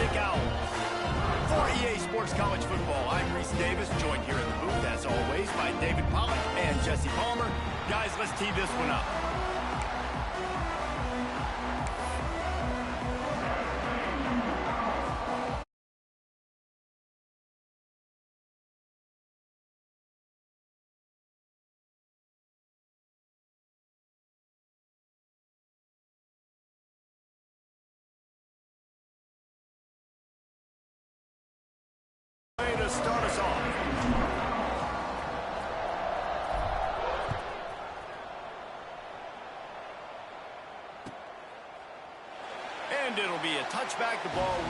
Atlantic Owls. For EA Sports College Football, I'm Reese Davis, joined here in the booth, as always, by David Pollack and Jesse Palmer. Guys, let's tee this one up. Way to start us off. And it'll be a touchback. The ball.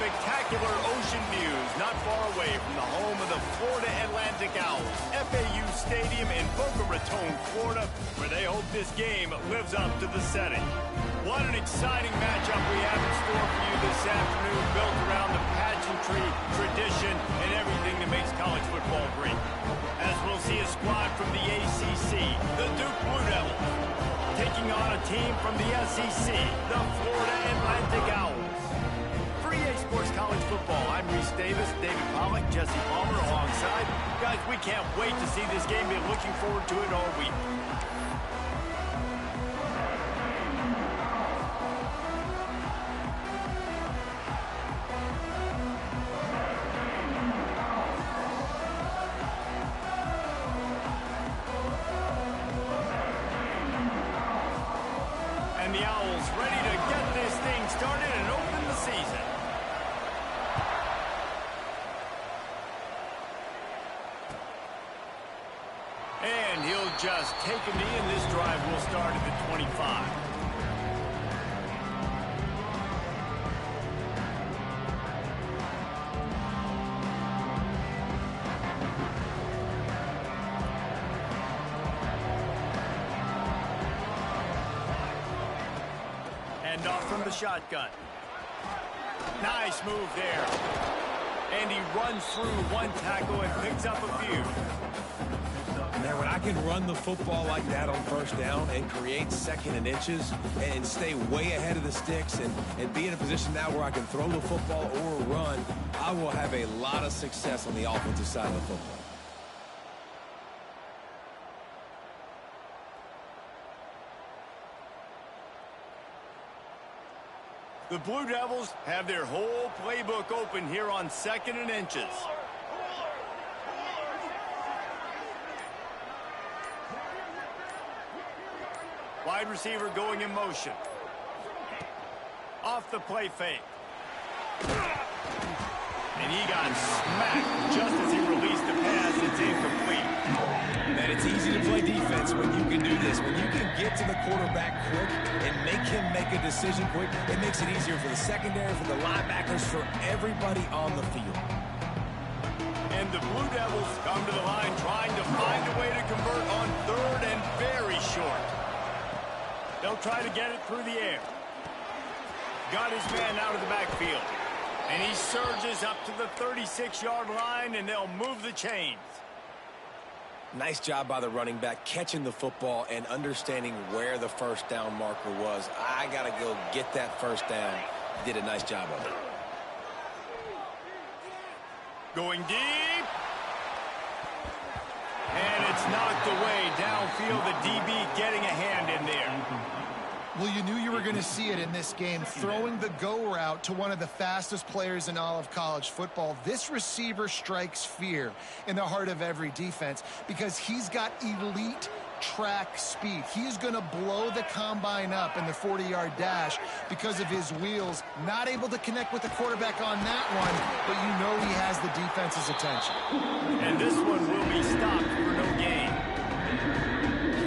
Spectacular ocean views not far away from the home of the Florida Atlantic Owls, FAU Stadium in Boca Raton, Florida, where they hope this game lives up to the setting. What an exciting matchup we have in store for you this afternoon, built around the pageantry, tradition, and everything that makes college football great. As we'll see a squad from the ACC, the Duke Blue Devils, taking on a team from the SEC, the Florida Atlantic Owls. For EA Sports College Football, I'm Reese Davis, David Pollack, Jesse Palmer alongside. Guys, we can't wait to see this game. Been looking forward to it all week. And the Owls ready to get this thing started and open the season. And he'll just take a knee, and this drive will start at the 25. And off from the shotgun. Nice move there. And he runs through one tackle and picks up a few. Man, when I can run the football like that on first down and create second and inches and stay way ahead of the sticks and be in a position now where I can throw the football or run, I will have a lot of success on the offensive side of the football. The Blue Devils have their whole playbook open here on second and inches. Wide receiver going in motion. Off the play fake. And he got smacked just as he released the pass. It's incomplete. Man, it's easy to play defense when you can do this. When you can get to the quarterback quick and make him make a decision quick, it makes it easier for the secondary, for the linebackers, for everybody on the field. And the Blue Devils come to the line trying to find a way to convert on third and very short. They'll try to get it through the air. Got his man out of the backfield. And he surges up to the 36-yard line, and they'll move the chains. Nice job by the running back, catching the football and understanding where the first down marker was. I got to go get that first down. He did a nice job of it. Going deep. And it's knocked away downfield. The DB getting a hand in there. Well, you knew you were going to see it in this game, throwing the go route to one of the fastest players in all of college football. This receiver strikes fear in the heart of every defense because he's got elite track speed. He is going to blow the combine up in the 40-yard dash because of his wheels. Not able to connect with the quarterback on that one, but you know he has the defense's attention. And this one will be stopped for no gain.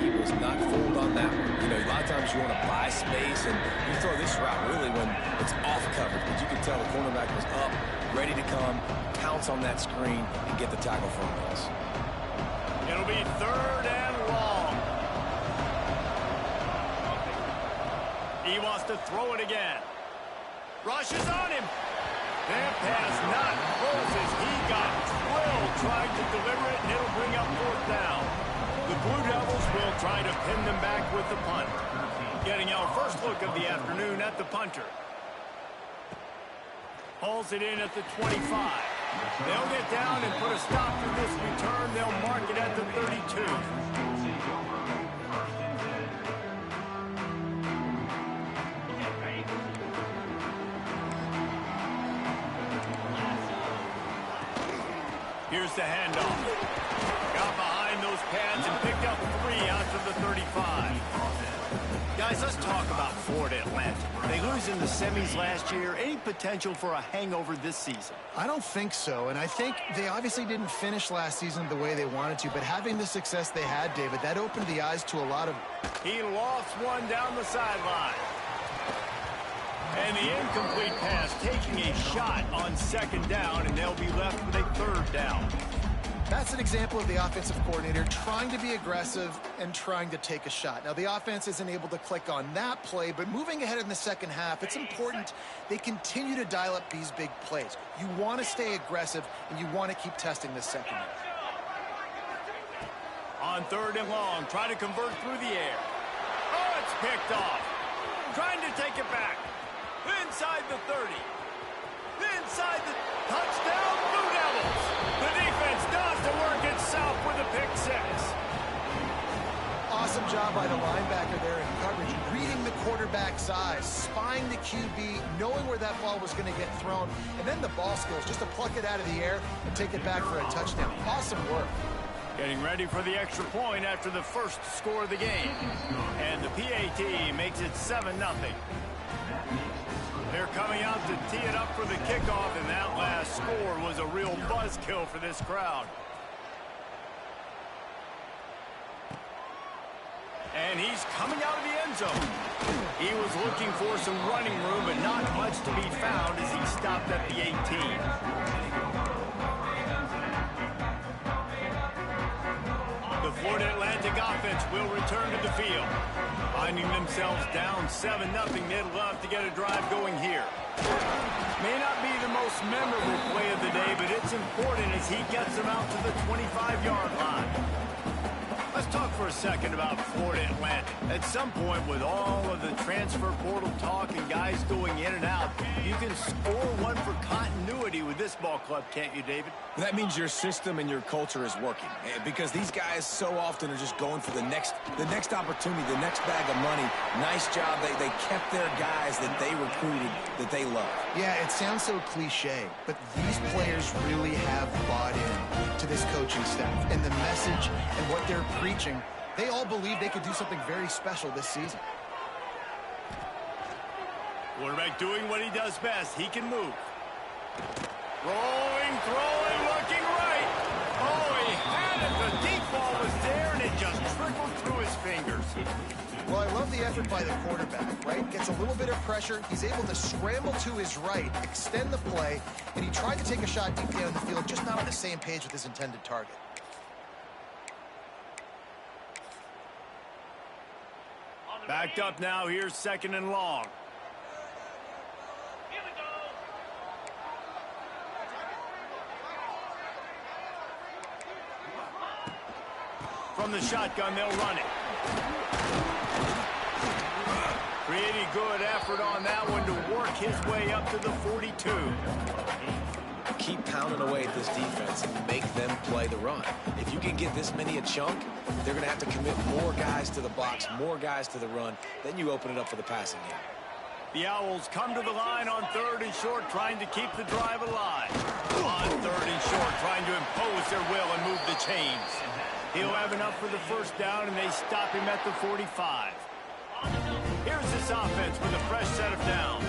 He was not fooled on that one. You know, a lot of times you want to buy space, and you throw this route really when it's off coverage. But you can tell the cornerback was up, ready to come, pounce on that screen, and get the tackle for a miss. It'll be third and long. He wants to throw it again. Rushes on him. That pass not close as he got drilled trying to deliver it, and it'll bring up fourth down. The Blue Devils will try to pin them back with the punt. Getting our first look of the afternoon at the punter. Hauls it in at the 25. They'll get down and put a stop to this return. They'll mark it at the 32. Here's the handoff. Got behind those pads and picked up 3 out to the 35. Guys, let's talk about Florida Atlantic. They lose in the semis last year. Any potential for a hangover this season? I don't think so, and I think they obviously didn't finish last season the way they wanted to, but having the success they had, David, that opened the eyes to a lot of... He lost one down the sideline. And the incomplete pass taking a shot on second down, and they'll be left with a third down. That's an example of the offensive coordinator trying to be aggressive and trying to take a shot. Now, the offense isn't able to click on that play, but moving ahead in the second half, it's important they continue to dial up these big plays. You want to stay aggressive, and you want to keep testing this secondary. On third and long, try to convert through the air. Oh, it's picked off. Trying to take it back. Inside the 30. Inside the touchdown, Blue Devils. The defense does the work itself with a pick 6. Awesome job by the linebacker there in coverage, reading the quarterback's eyes, spying the QB, knowing where that ball was going to get thrown, and then the ball skills just to pluck it out of the air and take it back for a touchdown. Awesome work. Getting ready for the extra point after the first score of the game. And the PAT makes it 7-0. They're coming out to tee it up for the kickoff, and that last score was a real buzzkill for this crowd. And he's coming out of the end zone. He was looking for some running room, but not much to be found as he stopped at the 18. The Florida Atlantic offense will return to the field. Finding themselves down 7-0, they'd love to get a drive going here. May not be the most memorable play of the day, but it's important as he gets them out to the 25-yard line. Let's talk for a second about Florida Atlantic. At some point, with all of the transfer portal talk and guys going in and out, you can score one for continuity with this ball club, can't you, David? That means your system and your culture is working, because these guys so often are just going for the next opportunity, the next bag of money. Nice job. They kept their guys that they recruited, that they love. Yeah, it sounds so cliche, but these players really have bought in to this coaching staff, and the message and what they're preaching They all believe they could do something very special this season. Quarterback doing what he does best. He can move. Rolling, throwing, looking right. Oh, he had it. The deep ball was there, and it just trickled through his fingers. Well, I love the effort by the quarterback, right? Gets a little bit of pressure. He's able to scramble to his right, extend the play, and he tried to take a shot deep down the field, just not on the same page with his intended target. Backed up now. Here's 2nd and long. From the shotgun, they'll run it. Pretty good effort on that one to work his way up to the 42. Keep pounding away at this defense and make them play the run. If you can get this many a chunk, they're going to have to commit more guys to the box, more guys to the run. Then you open it up for the passing game. The Owls come to the line on 3rd and short, trying to keep the drive alive. On 3rd and short, trying to impose their will and move the chains. He'll have enough for the 1st down, and they stop him at the 45. Here's this offense with a fresh set of downs.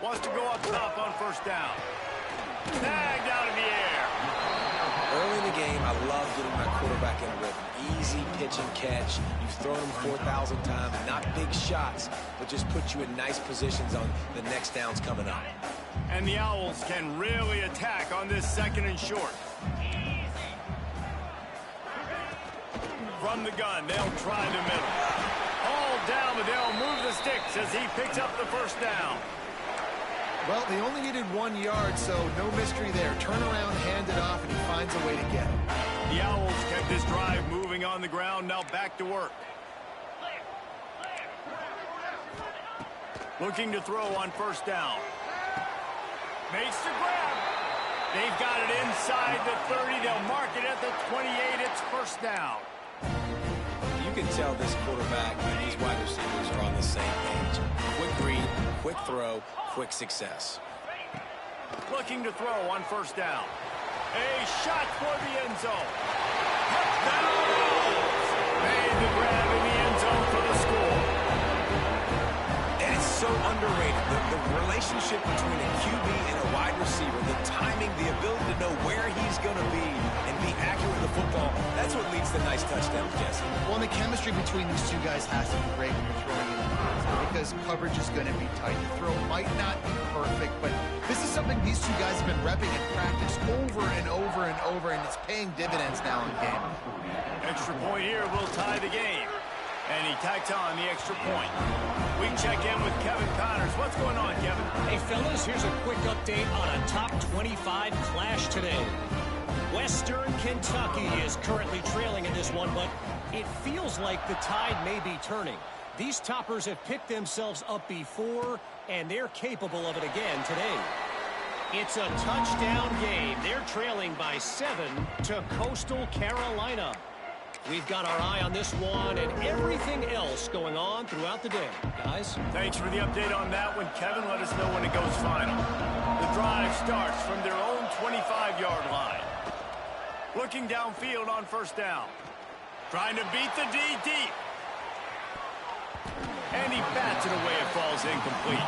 Wants to go up top on 1st down. Snagged out of the air. Early in the game, I love getting my quarterback in a rhythm. Easy pitch and catch. You've thrown him 4,000 times. Not big shots, but just put you in nice positions on the next downs coming up. And the Owls can really attack on this 2nd and short. From the gun, they'll try the middle. All down, but they'll move the sticks as he picks up the 1st down. Well, they only needed 1 yard, so no mystery there. Turn around, hand it off, and he finds a way to get it. The Owls kept this drive moving on the ground, now back to work. Looking to throw on 1st down. Makes the grab. They've got it inside the 30. They'll mark it at the 28. It's 1st down. You can tell this quarterback and these wide receivers are on the same page. Quick read, quick throw, quick success. Looking to throw on 1st down. A shot for the end zone. Touchdown! Made the grab in the end zone for the score. And it's so underrated. The relationship between a QB and a wide receiver, the timing, the ability to know where he's going to be and be accurate with the football, that's what leads to nice touchdowns, Jesse. Well, the chemistry between these two guys has to be great when you're throwing in the defense, because coverage is going to be tight. The throw might not be perfect, but this is something these two guys have been repping in practice over and over and over, and it's paying dividends now in game. Extra point here will tie the game. And he tacks on the extra point. We check in with Kevin Connors. What's going on, Kevin? Hey, fellas, here's a quick update on a top 25 clash today. Western Kentucky is currently trailing in this one, but it feels like the tide may be turning. These toppers have picked themselves up before, and they're capable of it again today. It's a touchdown game. They're trailing by 7 to Coastal Carolina. We've got our eye on this one and everything else going on throughout the day. Guys? Thanks for the update on that one, Kevin. Let us know when it goes final. The drive starts from their own 25-yard line. Looking downfield on 1st down. Trying to beat the D deep. And he bats it away. It falls incomplete.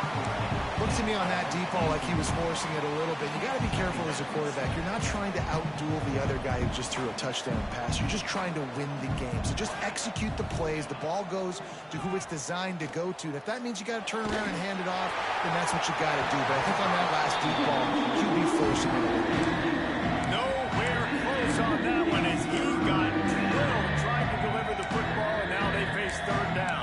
Looks to me on that deep ball like he was forcing it a little bit. You got to be careful as a quarterback. You're not trying to outduel the other guy who just threw a touchdown pass. You're just trying to win the game. So just execute the plays. The ball goes to who it's designed to go to. And if that means you got to turn around and hand it off, then that's what you got to do. But I think on that last deep ball, QB forcing it a little bit. Nowhere close on that one as he got drilled trying to deliver the football, and now they face 3rd down.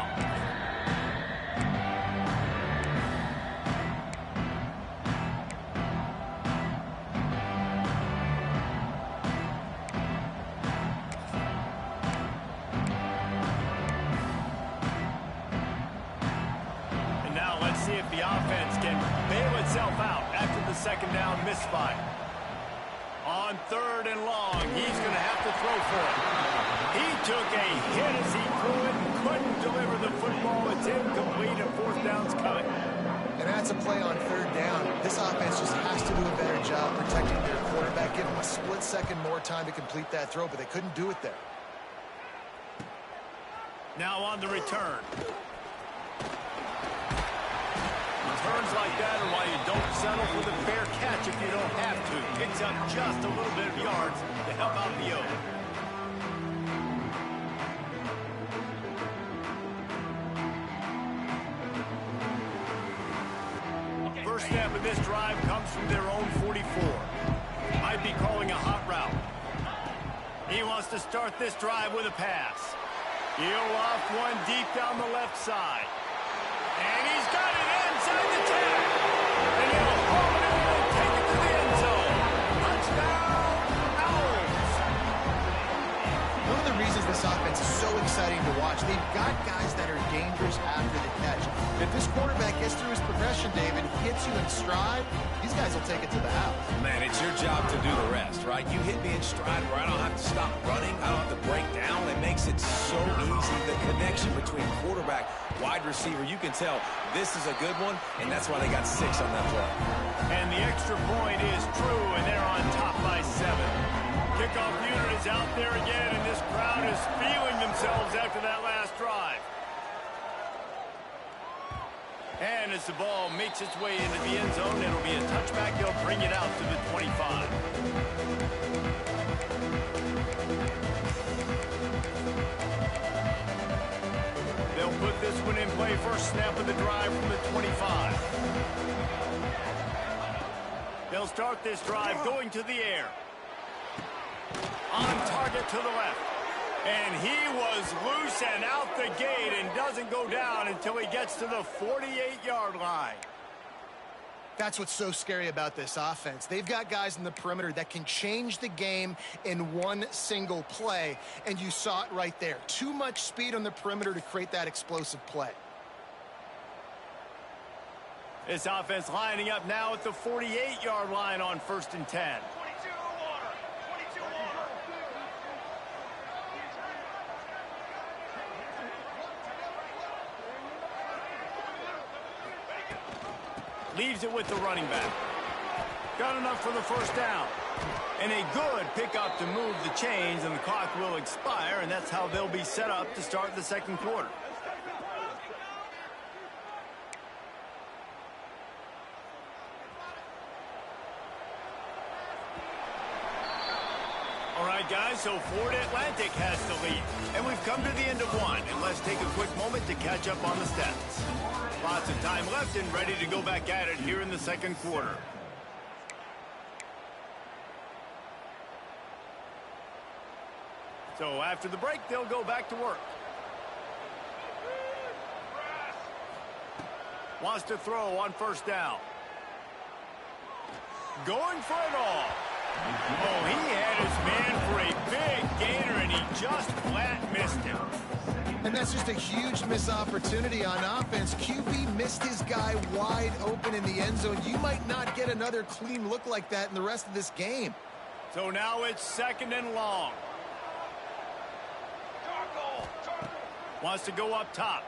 See if the offense can bail itself out after the 2nd down misfire. On 3rd and long, he's going to have to throw for it. He took a hit as he threw it and couldn't deliver the football. It's incomplete and 4th down's coming. And that's a play on third down. This offense just has to do a better job protecting their quarterback. Give them a split second more time to complete that throw, but they couldn't do it there. Now on the return. Returns like that are why you don't settle for the fair catch if you don't have to. Picks up just a little bit of yards to help out the O. First snap of this drive comes from their own 44. Might be calling a hot route. He wants to start this drive with a pass. He'll loft one deep down the left side. And he's got it inside the 10. And he'll haul it in and take it to the end zone. Touchdown, Owls. One of the reasons this offense is so exciting to watch, they've got guys that are dangerous after the catch. If this quarterback gets through his progression, David, hits you in stride, these guys will take it to the house. Man, it's your job to do the rest, right? You hit me in stride where I don't have to stop running. I don't have to break down. It makes it so easy. The connection between quarterback, wide receiver, you can tell this is a good one, and that's why they got 6 on that play. And the extra point is true, and they're on top by 7. Kickoff unit is out there again, and this crowd is feeling themselves after that last drive. And as the ball makes its way into the end zone, it'll be a touchback. They'll bring it out to the 25. They'll put this one in play. First snap of the drive from the 25. They'll start this drive going to the air. On target to the left. And he was loose and out the gate and doesn't go down until he gets to the 48-yard line. That's what's so scary about this offense. They've got guys in the perimeter that can change the game in one single play, and you saw it right there. Too much speed on the perimeter to create that explosive play. This offense lining up now at the 48-yard line on 1st and 10. Leaves it with the running back. Got enough for the first down. And a good pickup to move the chains, and the clock will expire, and that's how they'll be set up to start the second quarter. All right, guys, so Florida Atlantic has the lead. And we've come to the end of one, and let's take a quick moment to catch up on the stats. Lots of time left and ready to go back at it here in the second quarter. So after the break, they'll go back to work. Wants to throw on first down. Going for it all. Oh, he had his man for a big gainer, and he just flat missed him. And that's just a huge missed opportunity on offense. QB missed his guy wide open in the end zone. You might not get another clean look like that in the rest of this game. So now it's 2nd and long. Wants to go up top.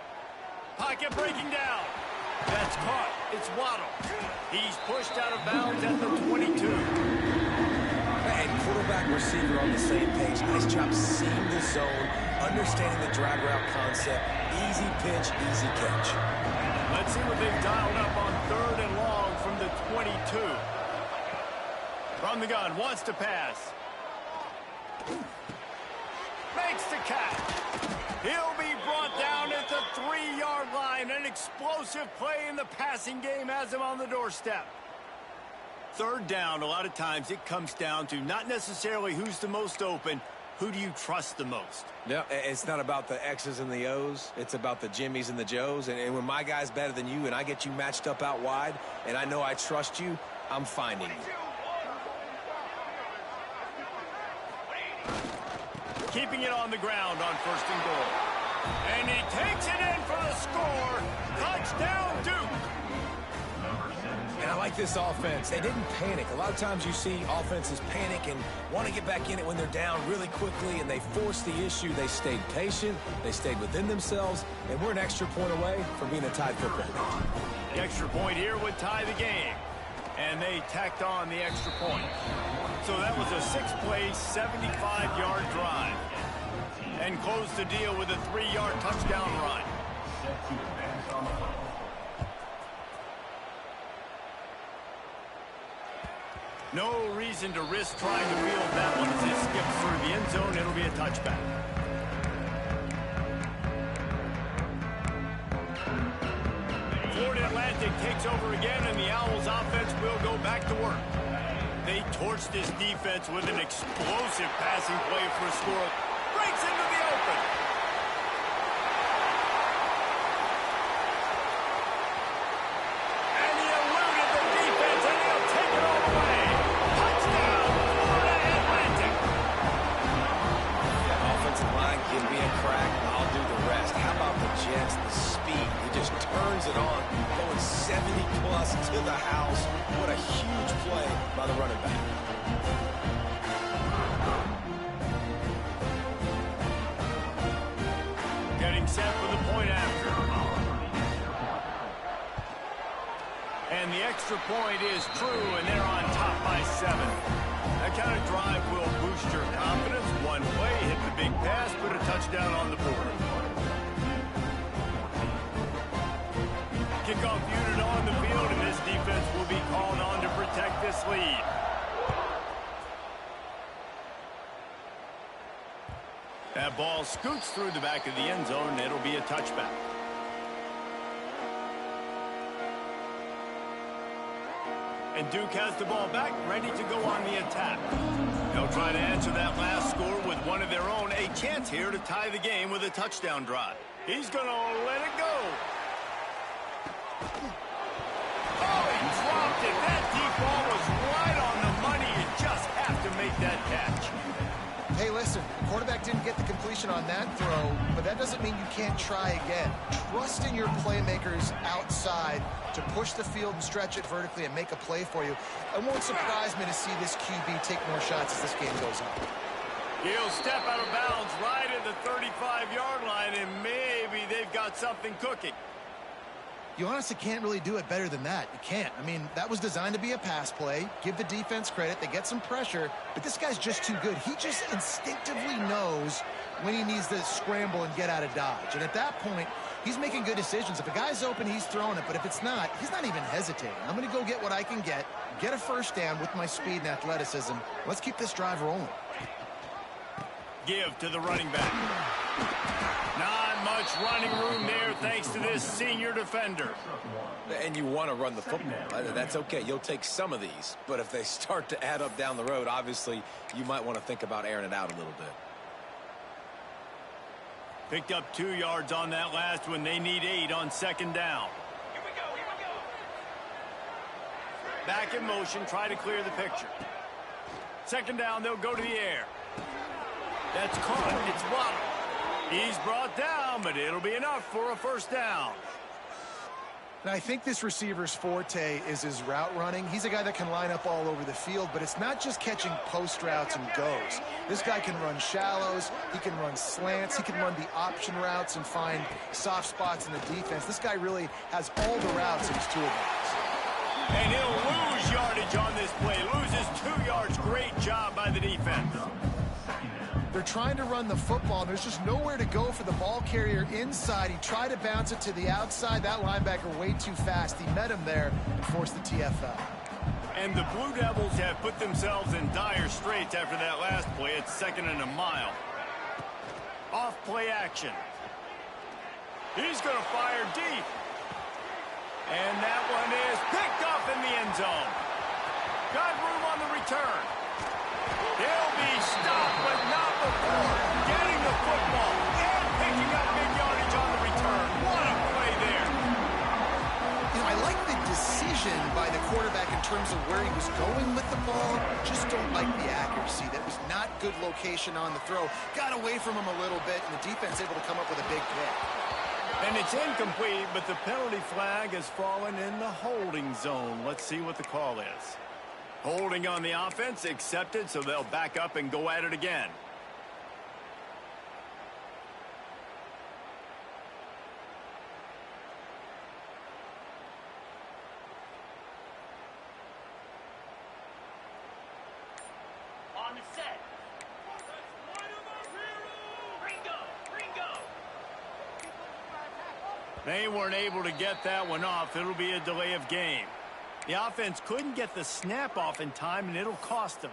Pocket breaking down. That's caught. It's Waddle. He's pushed out of bounds at the 22. And quarterback receiver on the same page. Nice job seeing the zone, understanding the drag route concept. Easy pitch, easy catch. Let's see what they've dialed up on 3rd and long from the 22. From the gun, wants to pass. Makes the catch. He'll be brought down at the 3-yard line. An explosive play in the passing game has him on the doorstep. 3rd down, a lot of times it comes down to not necessarily who's the most open, who do you trust the most? Yeah, it's not about the X's and the O's. It's about the Jimmys and the Joes. And when my guy's better than you and I get you matched up out wide and I know I trust you, I'm finding you. Keeping it on the ground on 1st and goal. And he takes it in for the score. Touchdown, Duke. And I like this offense. They didn't panic. A lot of times you see offenses panic and want to get back in it when they're down really quickly, and they force the issue. They stayed patient. They stayed within themselves, and we're an extra point away from being a tied football game. The extra point here would tie the game. And they tacked on the extra point. So that was a 6-play, 75-yard drive. And closed the deal with a 3-yard touchdown run. No reason to risk trying to field that one as it skips through the end zone. It'll be a touchback. Florida Atlantic takes over again, and the Owls offense will go back to work. They torched this defense with an explosive passing play for a score. Breaks into the open. And he eluded the defense, and he'll take it all the way. Touchdown, Florida Atlantic. That offensive line give me a crack. I'll do the rest. How about the Jets, the speed? He just turns it on, going 70-plus to the house. What a huge play by the running back. Getting set for the point after. And the extra point is true, and they're on top by 7. That kind of drive will boost your confidence. One play, hit the big pass, put a touchdown on the board. Kickoff unit on the field, and this defense will be called on to protect this lead. That ball scoots through the back of the end zone, and it'll be a touchback. And Duke has the ball back, ready to go on the attack. They'll try to answer that last score with one of their own. A chance here to tie the game with a touchdown drive. He's going to let it go. Oh, he dropped it. That deep ball was right on the money. You just have to make that catch. Hey, listen, the quarterback didn't get the completion on that throw, but that doesn't mean you can't try again. Trust in your playmakers outside to push the field and stretch it vertically and make a play for you. It won't surprise me to see this QB take more shots as this game goes on. He'll step out of bounds right at the 35-yard line, and maybe they've got something cooking. You honestly can't really do it better than that. You can't. I mean, that was designed to be a pass play. Give the defense credit. They get some pressure, but this guy's just too good. He just instinctively knows when he needs to scramble and get out of dodge. And at that point, he's making good decisions. If a guy's open, he's throwing it. But if it's not, he's not even hesitating. I'm going to go get what I can get a first down with my speed and athleticism. Let's keep this drive rolling. Give to the running back. Not much running room there thanks to this senior defender. And you want to run the football. That's okay. You'll take some of these. But if they start to add up down the road, obviously, you might want to think about airing it out a little bit. Picked up 2 yards on that last one. They need 8 on second down. Here we go. Back in motion. Try to clear the picture. Second down, they'll go to the air. That's caught. It's Waddle. He's brought down, but it'll be enough for a first down. Now, I think this receiver's forte is his route running. He's a guy that can line up all over the field, but it's not just catching post routes and goes. This guy can run shallows. He can run slants. He can run the option routes and find soft spots in the defense. This guy really has all the routes in his toolbox. And he'll lose yardage on this play. Loses 2 yards. Great job by the defense. They're trying to run the football, and there's just nowhere to go for the ball carrier inside. He tried to bounce it to the outside. That linebacker way too fast. He met him there and forced the TFL. And the Blue Devils have put themselves in dire straits after that last play. It's 2nd and a mile. Off play action. He's going to fire deep. And that one is picked up in the end zone. Got room on the return. He'll be stopped, but not before getting the football and picking up big yardage on the return. What a play there. You know, I like the decision by the quarterback in terms of where he was going with the ball. Just don't like the accuracy. That was not good location on the throw. Got away from him a little bit, and the defense able to come up with a big pick. And it's incomplete, but the penalty flag has fallen in the holding zone. Let's see what the call is. Holding on the offense, accepted, so they'll back up and go at it again. On the set. They weren't able to get that one off. It'll be a delay of game. The offense couldn't get the snap off in time, and it'll cost them.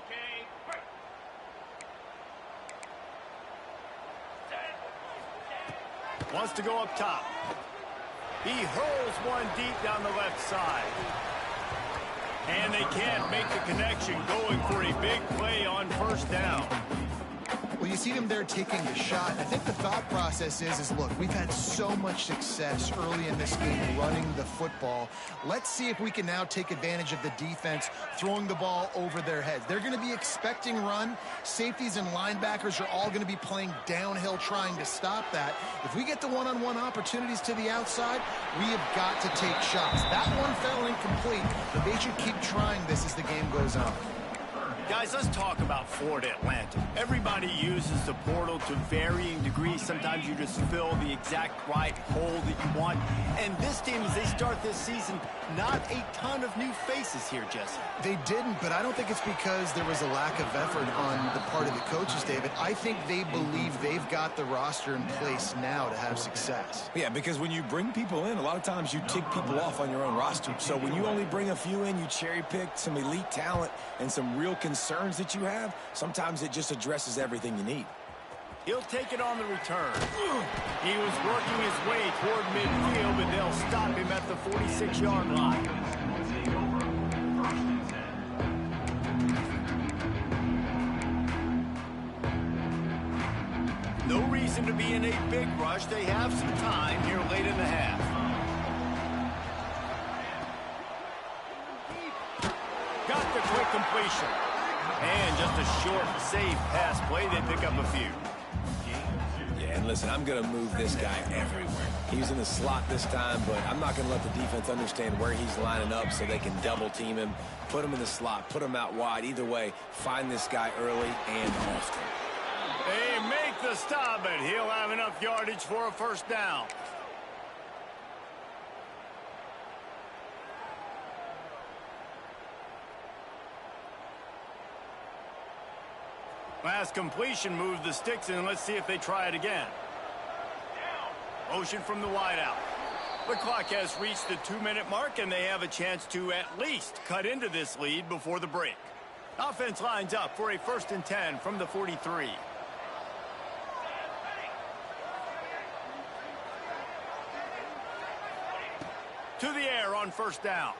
Okay. Wants to go up top. He hurls one deep down the left side. And they can't make the connection, going for a big play on first down. Well, you see them there taking the shot. I think the thought process is look, we've had so much success early in this game running the football. Let's see if we can now take advantage of the defense throwing the ball over their heads. They're going to be expecting run. Safeties and linebackers are all going to be playing downhill trying to stop that. If we get the one-on-one opportunities to the outside, we have got to take shots. That one fell incomplete, but they should keep trying this as the game goes on. Guys, let's talk about Florida Atlantic. Everybody uses the portal to varying degrees. Sometimes you just fill the exact right hole that you want. And this team, as they start this season, not a ton of new faces here, Jesse. They didn't, but I don't think it's because there was a lack of effort on the part of the coaches, David. I think they believe they've got the roster in place now to have success. Yeah, because when you bring people in, a lot of times you tick people off on your own roster. So when you only bring a few in, you cherry pick some elite talent and some real concerns that you have, sometimes it just addresses everything you need. He'll take it on the return. He was working his way toward midfield, but they'll stop him at the 46-yard line. No reason to be in a big rush. They have some time here late in the half. Got the quick completion. And just a short, safe pass play. They pick up a few. Yeah, and listen, I'm going to move this guy everywhere. He's in the slot this time, but I'm not going to let the defense understand where he's lining up so they can double team him, put him in the slot, put him out wide. Either way, find this guy early and often. They make the stop, but he'll have enough yardage for a first down. Last completion moved the sticks in. Let's see if they try it again. Motion from the wideout. The clock has reached the 2-minute mark, and they have a chance to at least cut into this lead before the break. Offense lines up for a 1st and 10 from the 43. To the air on first down.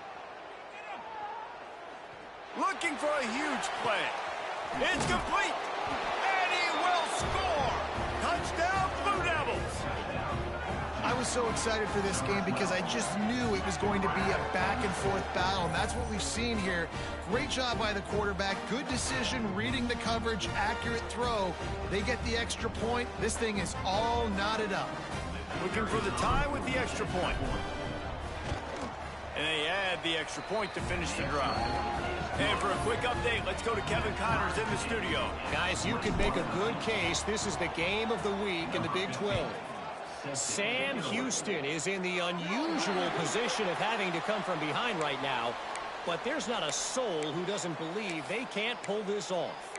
Looking for a huge play. It's complete. And he will score. Touchdown, Blue Devils. I was so excited for this game because I just knew it was going to be a back-and-forth battle, and that's what we've seen here. Great job by the quarterback. Good decision, reading the coverage, accurate throw. They get the extra point. This thing is all knotted up. Looking for the tie with the extra point. And they add the extra point to finish the drive. And for a quick update, let's go to Kevin Connors in the studio. Guys, you can make a good case. This is the game of the week in the Big 12. Sam Houston is in the unusual position of having to come from behind right now, but there's not a soul who doesn't believe they can't pull this off.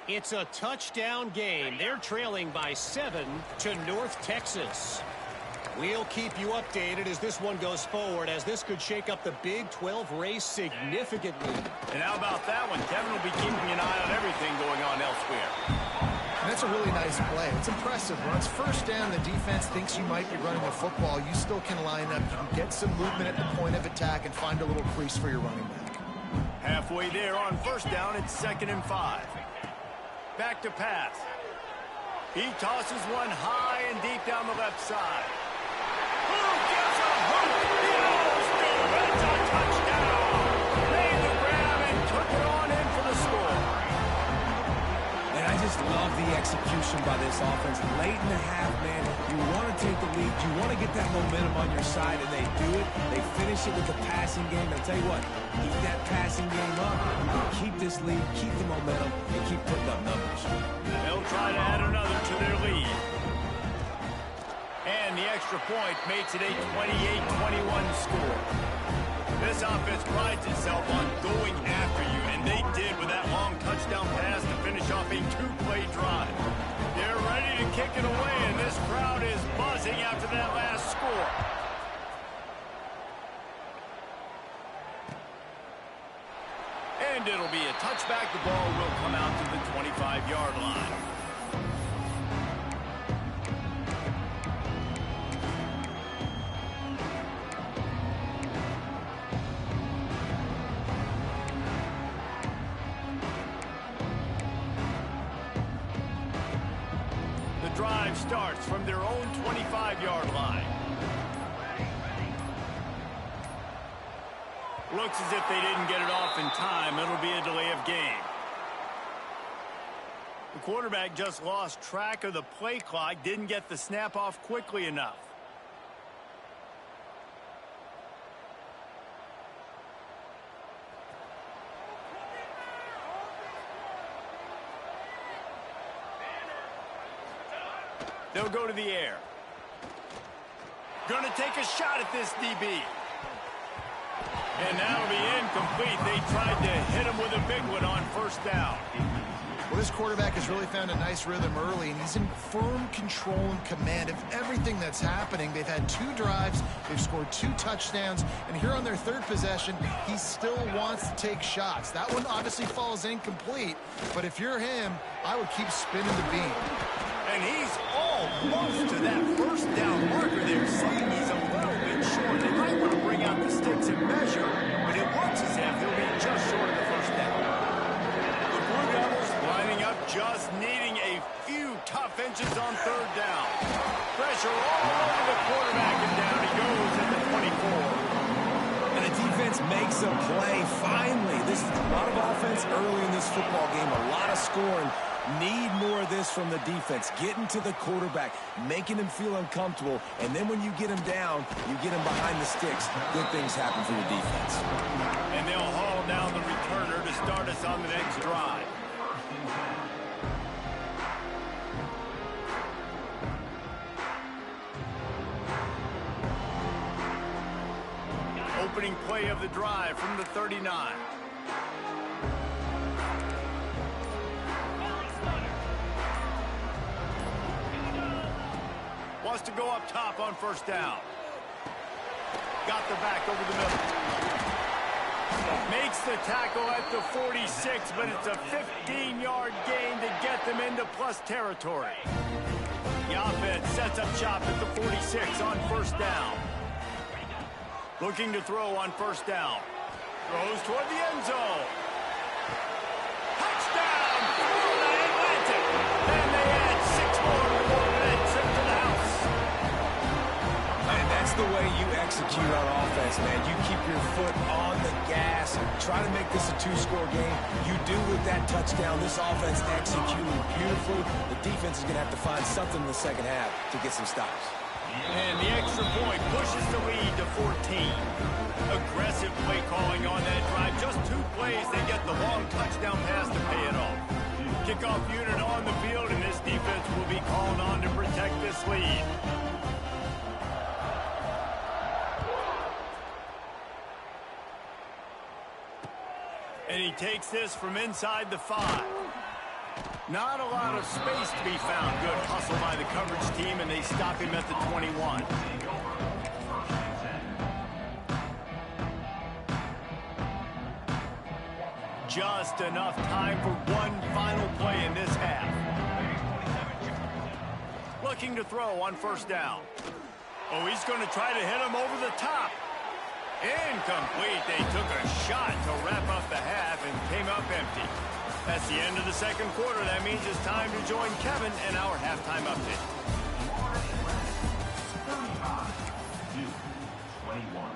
It's a touchdown game. They're trailing by 7 to North Texas. We'll keep you updated as this one goes forward, as this could shake up the Big 12 race significantly. And how about that one? Kevin will be keeping an eye on everything going on elsewhere. And that's a really nice play. It's impressive. When it's first down, the defense thinks you might be running the football. You still can line up. You can get some movement at the point of attack and find a little crease for your running back. Halfway there on first down, it's 2nd and 5. Back to pass. He tosses one high and deep down the left side. Who gives a hoot? The Owls do. It's a touchdown. They this offense. Late in the half, man, you want to take the lead. You want to get that momentum on your side, and they do it. They finish it with the passing game. And I'll tell you what, keep that passing game up. You can keep this lead, keep the momentum, and keep putting up numbers. They'll try to add another to their lead. And the extra point makes it a 28-21 score. This offense prides itself on going after you, and they did with that long touchdown pass to finish off a two-play drive. They're ready to kick it away, and this crowd is buzzing after that last score. And it'll be a touchback. The ball will come out to the 25-yard line. Drive starts from their own 25-yard line. Looks as if they didn't get it off in time. It'll be a delay of game. The quarterback just lost track of the play clock, didn't get the snap off quickly enough. They'll go to the air. Gonna take a shot at this DB. And that'll be incomplete. They tried to hit him with a big one on first down. Well, this quarterback has really found a nice rhythm early, and he's in firm control and command of everything that's happening. They've had 2 drives, they've scored 2 touchdowns, and here on their 3rd possession, he still wants to take shots. That one obviously falls incomplete, but if you're him, I would keep spinning the beam. And he's almost to that first down marker there, saying he's a little bit short. They might want to bring out the sticks and measure, but it looks as if he'll be just short of the first down. The Blue Devils lining up, just needing a few tough inches on 3rd down. Pressure all over the quarterback, and down he goes at the 24. And the defense makes a play. Finally, this is a lot of offense early in this football game, a lot of scoring. Need more of this from the defense. Getting to the quarterback, making him feel uncomfortable, and then when you get him down, you get him behind the sticks. Good things happen for your defense. And they'll haul down the returner to start us on the next drive. Opening play of the drive from the 39. Wants to go up top on first down. Got the back over the middle. Makes the tackle at the 46, but it's a 15-yard gain to get them into plus territory. The offense sets up shop at the 46 on first down. Looking to throw on first down. Throws toward the end zone. Touchdown! Florida Atlantic! And they add 6 more before that trip to the house. And that's the way you execute on offense, man. You keep your foot on the gas. Try to make this a 2-score game. You do with that touchdown. This offense executing beautifully. The defense is going to have to find something in the second half to get some stops. And the extra point pushes the lead to 14. Aggressive play calling on that drive. Just 2 plays, they get the long touchdown pass to pay it off. Kickoff unit on the field, and this defense will be called on to protect this lead. And he takes this from inside the 5. Not a lot of space to be found. Good hustle by the coverage team, and they stop him at the 21. Just enough time for one final play in this half. Looking to throw on first down. Oh, he's going to try to hit him over the top. Incomplete. They took a shot to wrap up the half and came up empty. That's the end of the second quarter. That means it's time to join Kevin and our halftime update. 35-21.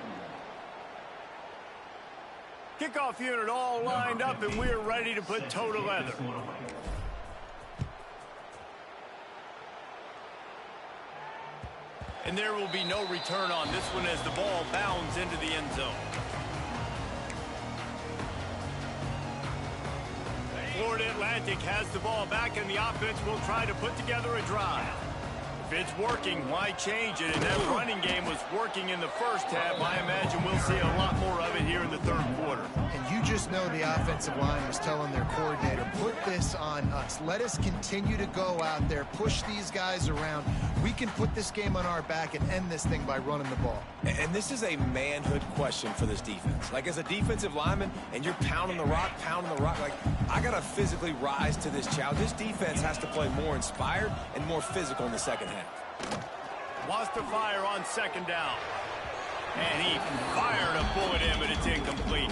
Kickoff unit all lined up, and we're ready to put toe to leather. And there will be no return on this one as the ball bounds into the end zone. Florida Atlantic has the ball back, and the offense will try to put together a drive. If it's working, why change it? And that running game was working in the first half. I imagine we'll see a lot more of it here in the third quarter. And you just know the offensive line was telling their coordinator, put this on us. Let us continue to go out there, push these guys around. We can put this game on our back and end this thing by running the ball. And this is a manhood question for this defense. Like, as a defensive lineman, and you're pounding the rock, like, I got to physically rise to this challenge. This defense has to play more inspired and more physical in the second half. Wants to fire on second down. And he fired a bullet in, but it's incomplete.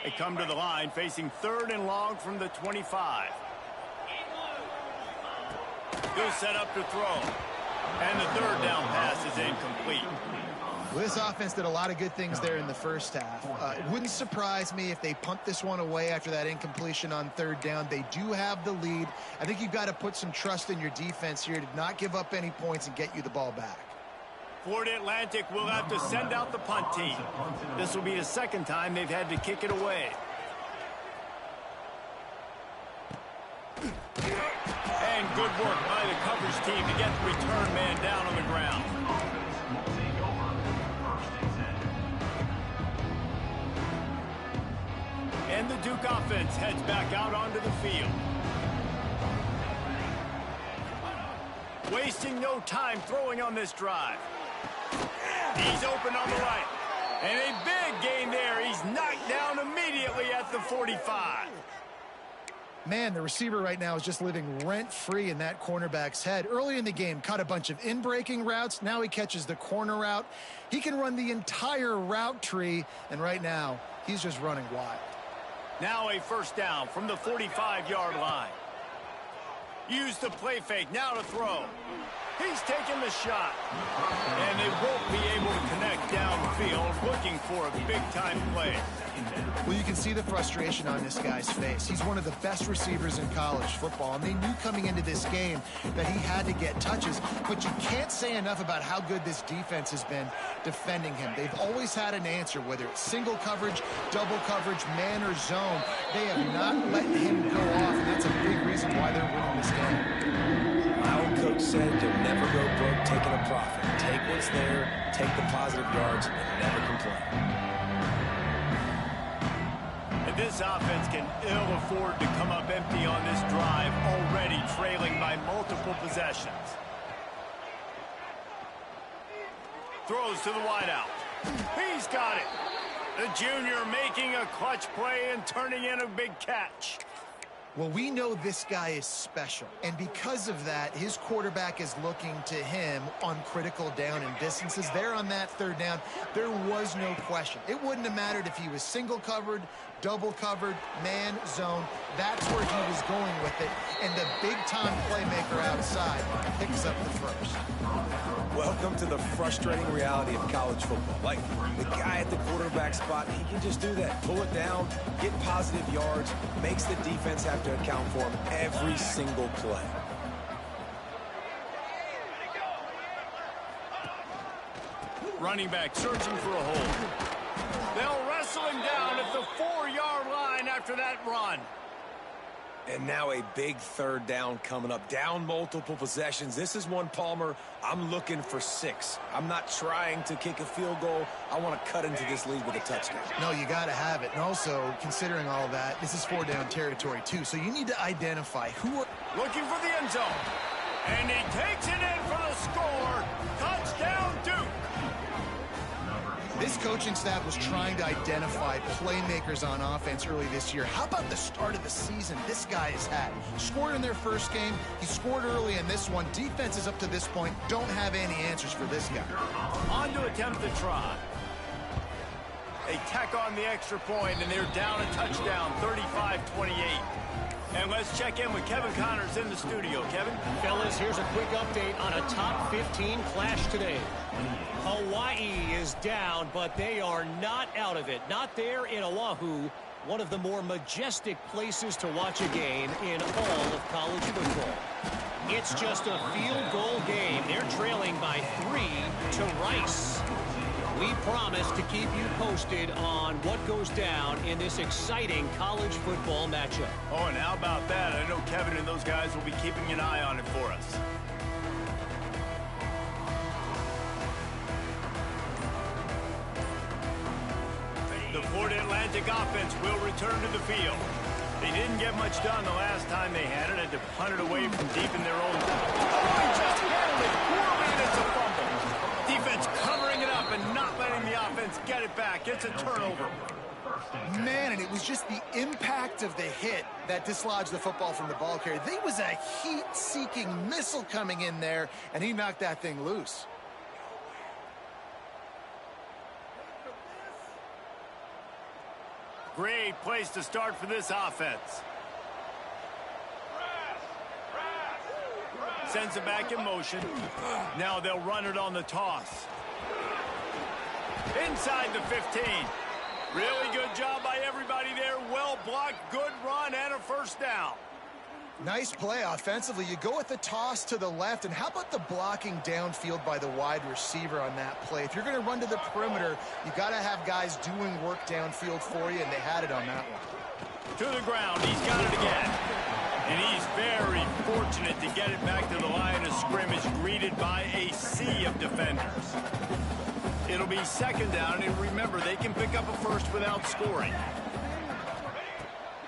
They come to the line facing 3rd and long from the 25. He'll set up to throw. And the 3rd down pass is incomplete. Well, this offense did a lot of good things there in the first half. It wouldn't surprise me if they punt this one away after that incompletion on 3rd down. They do have the lead. I think you've got to put some trust in your defense here to not give up any points and get you the ball back. Florida Atlantic will have to send out the punt team. This will be the second time they've had to kick it away. And good work by the coverage team to get the return man down on the ground. And the Duke offense heads back out onto the field. Wasting no time throwing on this drive. He's open on the right. And a big gain there. He's knocked down immediately at the 45. Man, the receiver right now is just living rent-free in that cornerback's head. Early in the game, caught a bunch of in-breaking routes. Now he catches the corner route. He can run the entire route tree, and right now, he's just running wild. Now a first down from the 45-yard line. Use the play fake, now to throw. He's taking the shot. And they won't be able to connect downfield, looking for a big-time play. Well, you can see the frustration on this guy's face. He's one of the best receivers in college football, and they knew coming into this game that he had to get touches, but you can't say enough about how good this defense has been defending him. They've always had an answer, whether it's single coverage, double coverage, man or zone. They have not let him go off, and that's a big reason why they're winning this game. My old coach said you'll never go broke taking a profit. Take what's there, take the positive yards, and never complain. And this offense can ill afford to come up empty on this drive, already trailing by multiple possessions. Throws to the wideout. He's got it. The junior making a clutch play and turning in a big catch. Well, we know this guy is special, and because of that, his quarterback is looking to him on critical down and distances. There on that 3rd down, there was no question. It wouldn't have mattered if he was single covered, double covered, man, zone. That's where he was going with it, and the big-time playmaker outside picks up the first. Welcome to the frustrating reality of college football. Like, the guy at the quarterback spot, he can just do that. Pull it down, get positive yards, makes the defense have to account for him every single play. Running back searching for a hole. They'll wrestle him down at the 4-yard line after that run. And now a big 3rd down coming up. Down multiple possessions. This is one, Palmer, I'm looking for 6. I'm not trying to kick a field goal. I want to cut into this lead with a touchdown. No, you got to have it. And also, considering all that, this is 4-down territory, too. So you need to identify who are... Looking for the end zone. And he takes it in for the score. Touchdown, Duke. This coaching staff was trying to identify playmakers on offense early this year. How about the start of the season this guy has had? Scored in their first game. He scored early in this one. Defenses up to this point don't have any answers for this guy. On to attempt the try. They tack on the extra point, and they're down a touchdown, 35-28. And let's check in with Kevin Connors in the studio. Kevin? Fellas, here's a quick update on a top 15 clash today. Hawaii is down, but they are not out of it. Not there in Oahu. One of the more majestic places to watch a game in all of college football. It's just a field goal game. They're trailing by 3 to Rice. We promise to keep you posted on what goes down in this exciting college football matchup. Oh, and how about that? I know Kevin and those guys will be keeping an eye on it for us. The Florida Atlantic offense will return to the field. They didn't get much done the last time they had it. Had to punt it away from deep in their own. Oh, he just handled it poorly, and it's a fumble. Defense covering it up and not letting the offense get it back. It's a turnover. Man, and it was just the impact of the hit that dislodged the football from the ball carrier. There was a heat-seeking missile coming in there, and he knocked that thing loose. Great place to start for this offense. Sends it back in motion. Now they'll run it on the toss. Inside the 15. Really good job by everybody there. Well blocked, good run, and a first down. Nice play offensively. You go with the toss to the left, and how about the blocking downfield by the wide receiver on that play? If you're going to run to the perimeter, you got to have guys doing work downfield for you, and they had it on that one. To the ground, he's got it again. And he's very fortunate to get it back to the line of scrimmage, greeted by a sea of defenders. It'll be second down, and remember, they can pick up a first without scoring.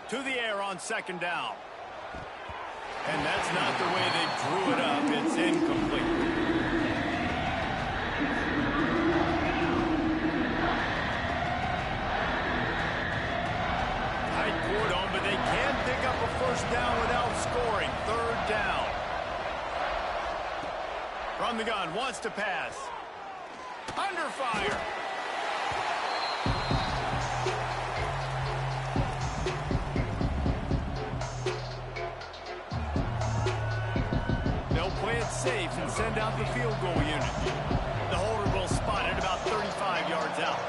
To the air on second down. And that's not the way they drew it up. It's incomplete. Tight cordon, but they can pick up a first down without scoring. Third down. From the gun, wants to pass. Under fire. Play it safe and send out the field goal unit. The holder will spot it about 35 yards out.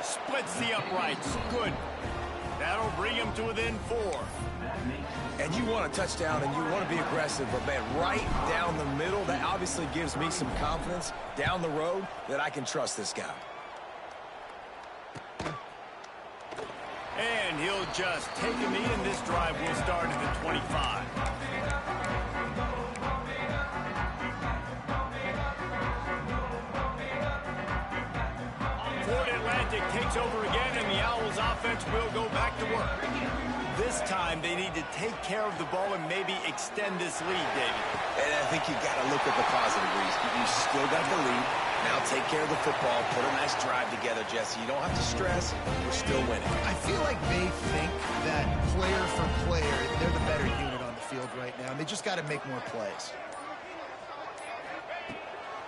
Splits the uprights. Good. That'll bring him to within 4. And you want a touchdown and you want to be aggressive, but man, right down the middle, that obviously gives me some confidence down the road that I can trust this guy. And he'll just take a knee, and this drive will start at the 25. Florida Atlantic takes over again, and the Owls offense will go back to work. This time, they need to take care of the ball and maybe extend this lead, David. And I think you've got to look at the positive, Reese. You still got the lead. Now take care of the football. Put a nice drive together, Jesse. You don't have to stress. We're still winning. I feel like they think that player for player, they're the better unit on the field right now, and they just got to make more plays.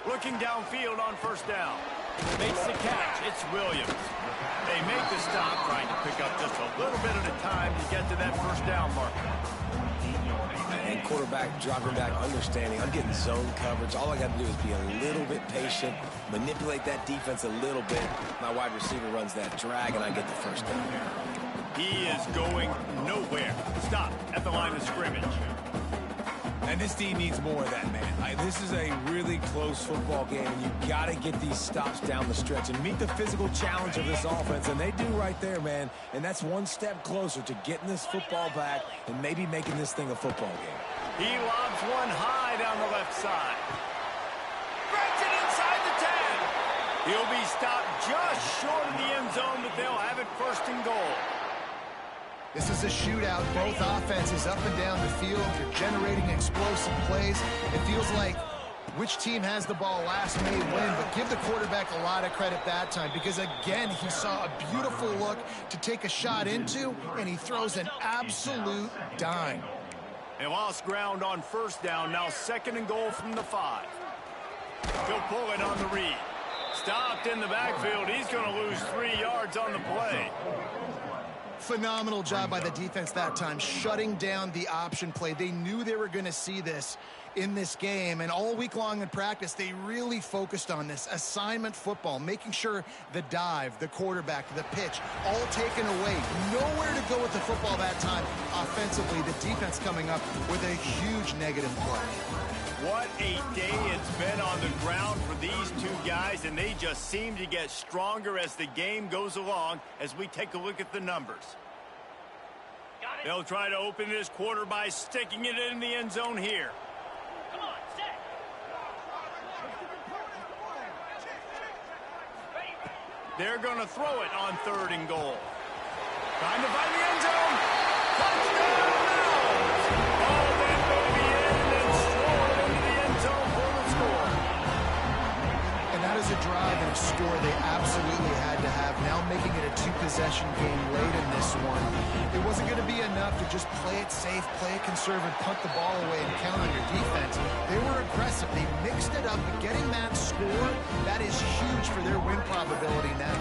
Looking downfield on first down. Makes the catch. It's Williams. They make the stop, trying to pick up just a little bit at a time to get to that first down marker. And quarterback dropping back, understanding I'm getting zone coverage. All I got to do is be a little bit patient, manipulate that defense a little bit. My wide receiver runs that drag, and I get the first down. He is going nowhere. Stop at the line of scrimmage. And this team needs more of that, man. This is a really close football game, and you got to get these stops down the stretch and meet the physical challenge of this offense, and they do right there, man. And that's one step closer to getting this football back and maybe making this thing a football game. He lobs one high down the left side. Grabs it inside the 10. He'll be stopped just short of the end zone, but they'll have it first and goal. This is a shootout. Both offenses up and down the field. You're generating explosive plays. It feels like which team has the ball last may win, but give the quarterback a lot of credit that time because, again, he saw a beautiful look to take a shot into, and he throws an absolute dime. They lost ground on first down. Now second and goal from the 5. He'll pull it on the read. Stopped in the backfield. He's going to lose 3 yards on the play. Phenomenal job by the defense that time, shutting down the option play. They knew they were going to see this, in this game, and all week long in practice, they really focused on this assignment football, making sure the dive, the quarterback, the pitch, all taken away. Nowhere to go with the football that time. Offensively, the defense coming up with a huge negative play. What a day it's been on the ground for these two guys, and they just seem to get stronger as the game goes along as we take a look at the numbers. They'll try to open this quarter by sticking it in the end zone here. Come on, set. They're going to throw it on 3rd and goal. Time to find the end zone. Touchdown! Ball that baby in and scored into the end zone for the score. And that is a drive and a score they absolutely had to have. Now making it a 2-possession game late in this one. It wasn't going to be enough to just play it safe, play it conservative, punt the ball away, and count on your defense. They were aggressive. They mixed it up. But getting that score, that is huge for their win probability now.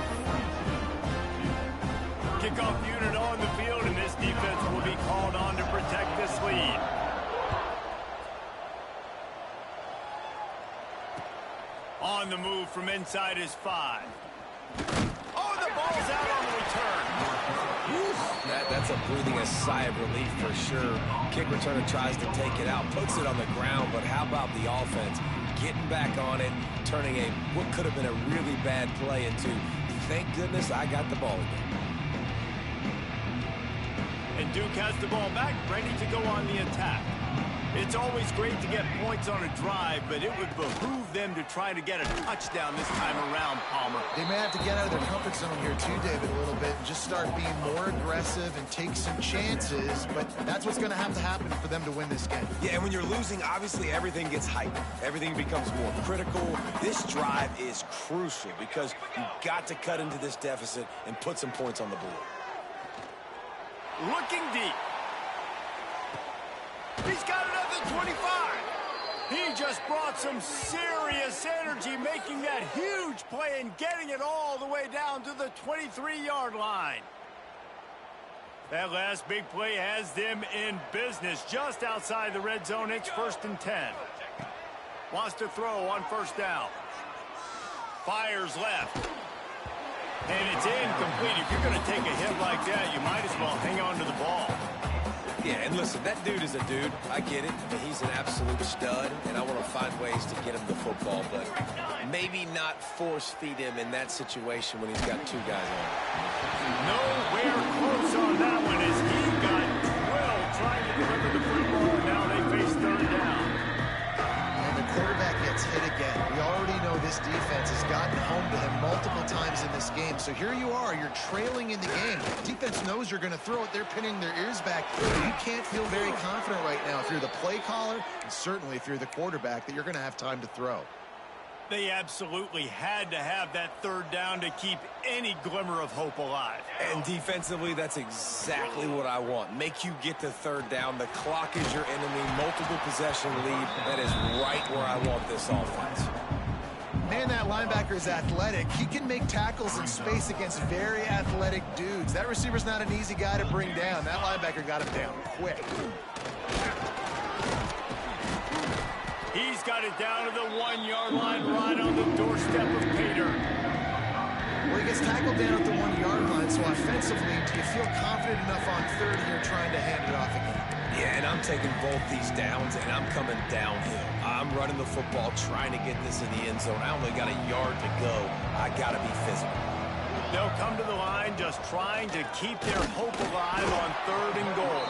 Kickoff unit on the field, and this defense will be called on to protect this lead. On the move from inside his 5. Oh, the ball's out on the return. That's a breathing a sigh of relief for sure. Kick returner tries to take it out, puts it on the ground, but how about the offense getting back on it, turning what could have been a really bad play into, thank goodness I got the ball again. And Duke has the ball back, ready to go on the attack. It's always great to get points on a drive, but it would behoove them to try to get a touchdown this time around, Palmer. They may have to get out of their comfort zone here too, David, a little bit, and just start being more aggressive and take some chances, but that's what's going to have to happen for them to win this game. Yeah, and when you're losing, obviously everything gets heightened. Everything becomes more critical. This drive is crucial because you've got to cut into this deficit and put some points on the board. Looking deep. He's got another 25. He just brought some serious energy, making that huge play and getting it all the way down to the 23-yard line. That last big play has them in business just outside the red zone. It's 1st and 10. Wants to throw on 1st down. Fires left. And it's incomplete. If you're going to take a hit like that, you might as well hang on to the ball. Yeah, and listen, that dude is a dude. I get it. He's an absolute stud, and I want to find ways to get him the football, but maybe not force feed him in that situation when he's got 2 guys on. Nowhere close on that one as he got drilled trying to deliver the football, and now they face 3rd down. And the quarterback gets hit again. We already know this defense has gotten home to him multiple times in this game. So here you are, you're trailing in the game. Defense knows you're going to throw it. They're pinning their ears back. You can't feel very confident right now if you're the play caller, and certainly if you're the quarterback, that you're going to have time to throw. They absolutely had to have that 3rd down to keep any glimmer of hope alive. And defensively, that's exactly what I want. Make you get to 3rd down. The clock is your enemy. Multiple possession lead. That is right where I want this offense. Man, that linebacker is athletic. He can make tackles in space against very athletic dudes. That receiver's not an easy guy to bring down. That linebacker got him down quick. He's got it down to the 1-yard line right on the doorstep of Pater. Well, he gets tackled down at the 1-yard line, so offensively, do you feel confident enough on 3rd here trying to hand it off again? Yeah, and I'm taking both these downs, and I'm coming downhill. I'm running the football, trying to get this in the end zone. I only got a yard to go. I got to be physical. They'll come to the line just trying to keep their hope alive on 3rd and goal.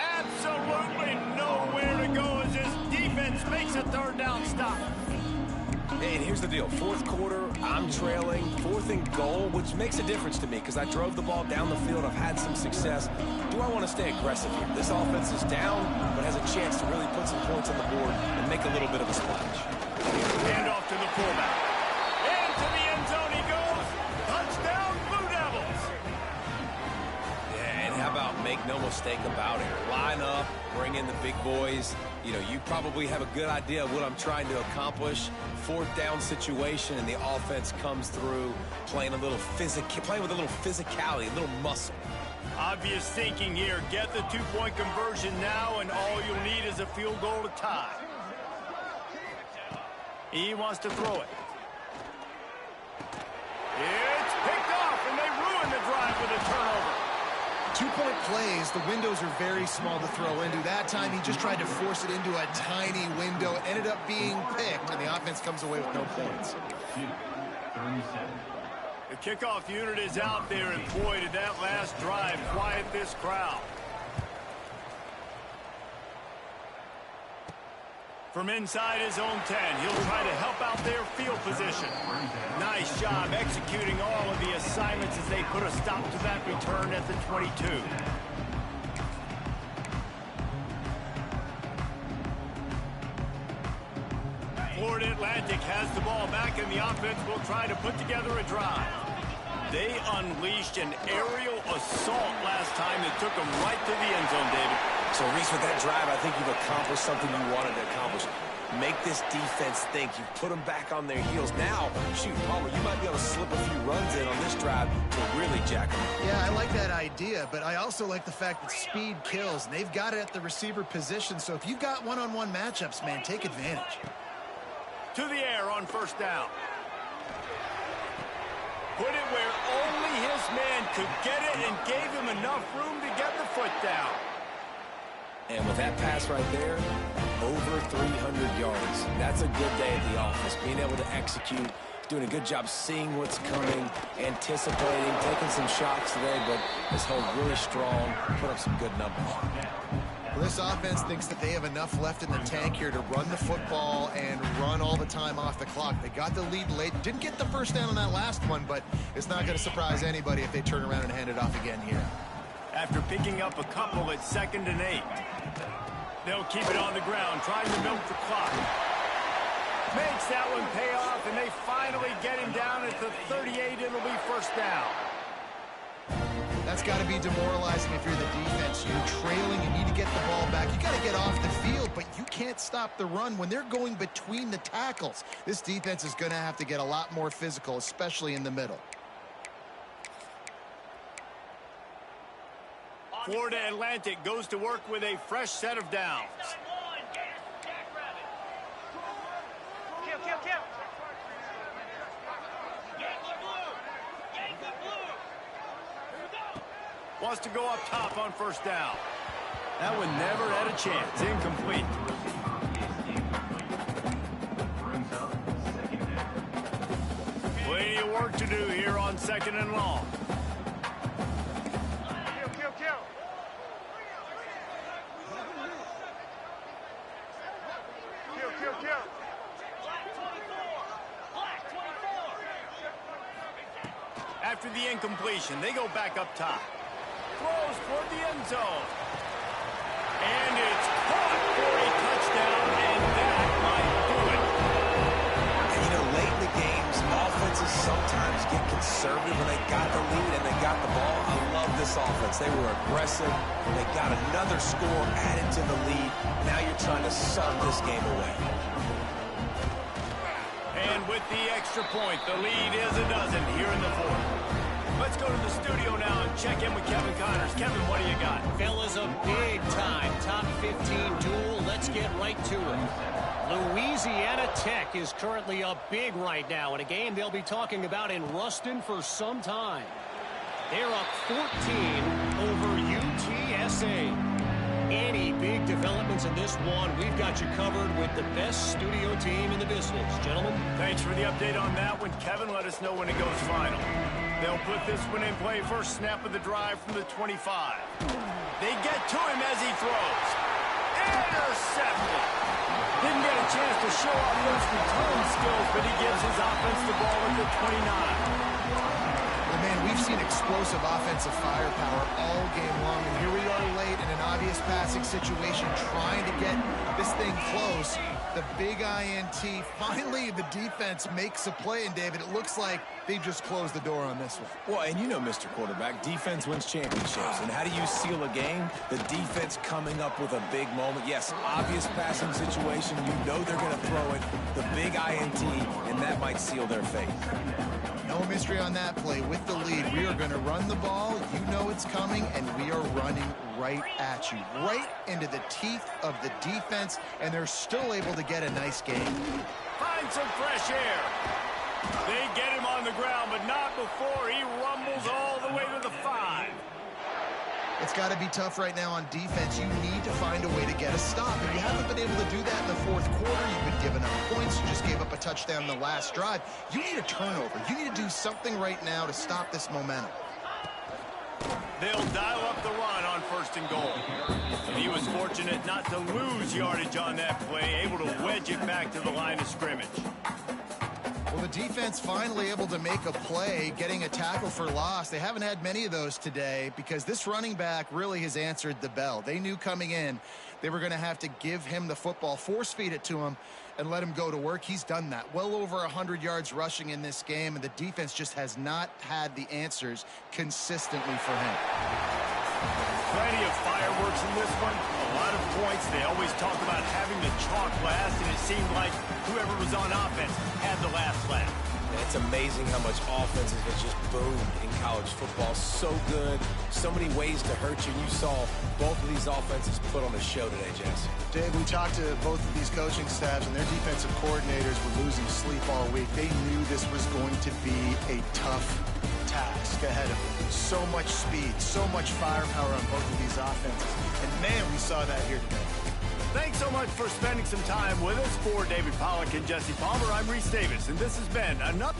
Absolutely nowhere to go as his defense makes a 3rd down stop. Hey, and here's the deal. 4th quarter, I'm trailing. 4th and goal, which makes a difference to me because I drove the ball down the field. I've had some success. Do I want to stay aggressive here? This offense is down, but has a chance to really put some points on the board and make a little bit of a splash. Hand off to the fullback. Into the end zone he goes. Touchdown, Blue Devils. Yeah, and how about make no mistake about it? Line up, bring in the big boys. You know, you probably have a good idea of what I'm trying to accomplish. 4th down situation, and the offense comes through, playing with a little physicality, a little muscle. Obvious thinking here. Get the 2-point conversion now, and all you'll need is a field goal to tie. He wants to throw it. It's picked off, and they ruin the drive with a turnover. 2-point plays, the windows are very small to throw into. That time, he just tried to force it into a tiny window. It ended up being picked, and the offense comes away with no points. The kickoff unit is out there, and boy, did that last drive quiet this crowd. From inside his own 10, he'll try to help out their field position. Nice job executing all of the assignments as they put a stop to that return at the 22. Florida Atlantic has the ball back, and the offense will try to put together a drive. They unleashed an aerial assault last time that took them right to the end zone, David. So, Reese, with that drive, I think you've accomplished something you wanted to accomplish. Make this defense think. You put them back on their heels. Now, shoot, Palmer, you might be able to slip a few runs in on this drive to really jack them up. Yeah, I like that idea, but I also like the fact that speed kills. And they've got it at the receiver position, so if you've got one-on-one matchups, man, take advantage. To the air on first down. Put it where only his man could get it and gave him enough room to get the foot down. And with that pass right there, over 300 yards. That's a good day at the office. Being able to execute, doing a good job seeing what's coming, anticipating, taking some shots today, but has held really strong, put up some good numbers. Well, this offense thinks that they have enough left in the tank here to run the football and run all the time off the clock. They got the lead late. Didn't get the first down on that last one, but it's not going to surprise anybody if they turn around and hand it off again here. After picking up a couple at 2nd and 8. They'll keep it on the ground, trying to milk the clock. Makes that one pay off, and they finally get him down at the 38. It'll be first down. That's got to be demoralizing if you're the defense. You're trailing, you need to get the ball back. You got to get off the field, but you can't stop the run when they're going between the tackles. This defense is going to have to get a lot more physical, especially in the middle. Florida Atlantic goes to work with a fresh set of downs. Wants to go up top on first down. That one never had a chance. Incomplete. Plenty of work to do here on 2nd and long. After the incompletion, they go back up top. Throws toward the end zone. And it's caught for a touchdown, and that might do it. And, you know, late in the games, offenses sometimes get conservative when they got the lead and they got the ball. I love this offense. They were aggressive. They got another score added to the lead. Now you're trying to suck this game away. And with the extra point, the lead is a dozen here in the 4th. Let's go to the studio now and check in with Kevin Connors. Kevin, what do you got? Fellas, a big-time top 15 duel. Let's get right to it. Louisiana Tech is currently up big right now in a game they'll be talking about in Ruston for some time. They're up 14 over UTSA. Any big developments in this one, we've got you covered with the best studio team in the business. Gentlemen. Thanks for the update on that one. Kevin, let us know when it goes final. They'll put this one in play. First snap of the drive from the 25. They get to him as he throws. Intercepted. Didn't get a chance to show off those return skills, but he gives his offense the ball at the 29. Well, man, we've seen explosive offensive firepower all game long, and here we are late in an obvious passing situation trying to get this thing close. The big INT. Finally, the defense makes a play, and David, it looks like they just closed the door on this one. Well, and you know, Mr. Quarterback, defense wins championships. And how do you seal a game? The defense coming up with a big moment. Yes, obvious passing situation. You know they're going to throw it. The big INT, and that might seal their fate. No mystery on that play. With the lead, we are going to run the ball. You know it's coming, and we are running right at you, right into the teeth of the defense, and they're still able to get a nice game. find some fresh air. They get him on the ground, but not before he rumbles all the way to the 5. It's got to be tough right now on defense. You need to find a way to get a stop. If you haven't been able to do that in the fourth quarter, you've been giving up points. You just gave up a touchdown in the last drive. You need a turnover. You need to do something right now to stop this momentum. They'll dial up the run on 1st and goal. And he was fortunate not to lose yardage on that play, able to wedge it back to the line of scrimmage. Well, the defense finally able to make a play, getting a tackle for loss. They haven't had many of those today because this running back really has answered the bell. They knew coming in they were going to have to give him the football, force feed it to him, and let him go to work. He's done that. Well over 100 yards rushing in this game, and the defense just has not had the answers consistently for him. Plenty of fireworks in this one. A lot of points. They always talk about having the chalk last, and it seemed like whoever was on offense had the last laugh. It's amazing how much offense has just boomed in college football. So good. So many ways to hurt you. And you saw both of these offenses put on a show today, Jess. Dave, we talked to both of these coaching staffs, and their defensive coordinators were losing sleep all week. They knew this was going to be a tough task ahead of them. So much speed, so much firepower on both of these offenses. And, man, we saw that here today. Thanks so much for spending some time with us. For David Pollack and Jesse Palmer, I'm Reese Davis, and this has been another